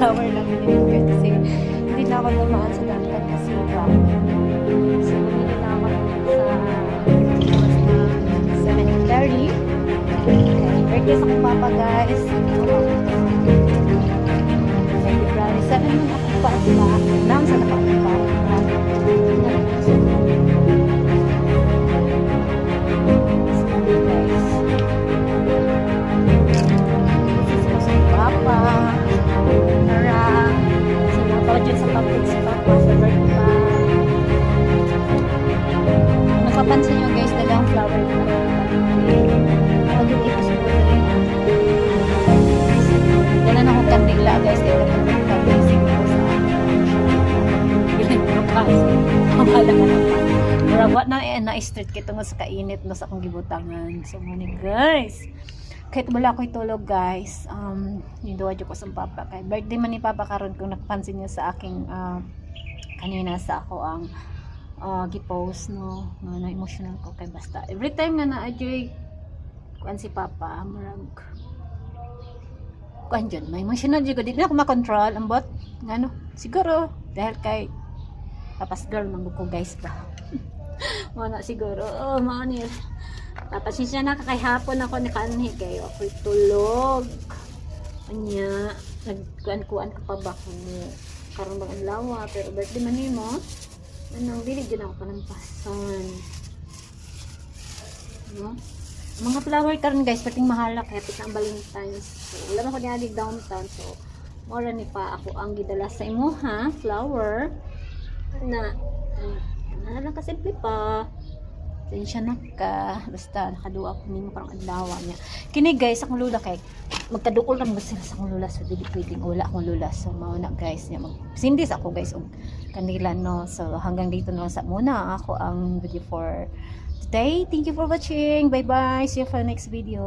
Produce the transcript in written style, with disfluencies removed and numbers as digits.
flower lang yun guys, kasi hindi na ako dumaan sa dagat kasi ba. So hindi na ako sa cemetery. Okay, birthday sa akong papa guys. February 7 man ako pa lang sa nakakapa. Napapansin nyo guys, dalang flower na dala na akong kandila guys, kaya kapag-blessing ko sa bilang prokas kamala ka naman marawat na street kito nga sa kainit no sa akong gibutangan. So mani guys, kahit wala ko itulog guys, niduwa ko sa papa kay birthday man ni papa karon. Kung napansin niyo sa aking kanina sa ako ang gipost no, na emotional ko kay basta every time nga na-enjoy kuan si papa marag kuan dyan, may emotional dyan ko, di na ako makontrol ang bot ano, siguro dahil kay papas girl man ko guys ba. Mana siguro manil tapos siya na kay hapon ako ni kanhi kay ako'y tulog anya nagkuan-kuan ka pa ba kung karon bang lawa pero birthday man nimo ano, dili dyan ako panampasan no? Mga flower karon guys, pating mahala kaya pita ang Valentine's. So, wala man ko niya downtown. So, mora ni pa ako ang gidala sa imo ha, flower na lang ka simple pa. Tensya na ka. Basta nakaduwa ko nimo karong adlaw niya. Kini guys, akong lula kay magkadukol lang ba sila sa akong lula, so dili pwedeng wala akong lula. So mao na guys niya magsindis ako guys og kanila no. So hanggang dito na sa muna ako ang video for today. Thank you for watching. Bye bye. See you for the next video.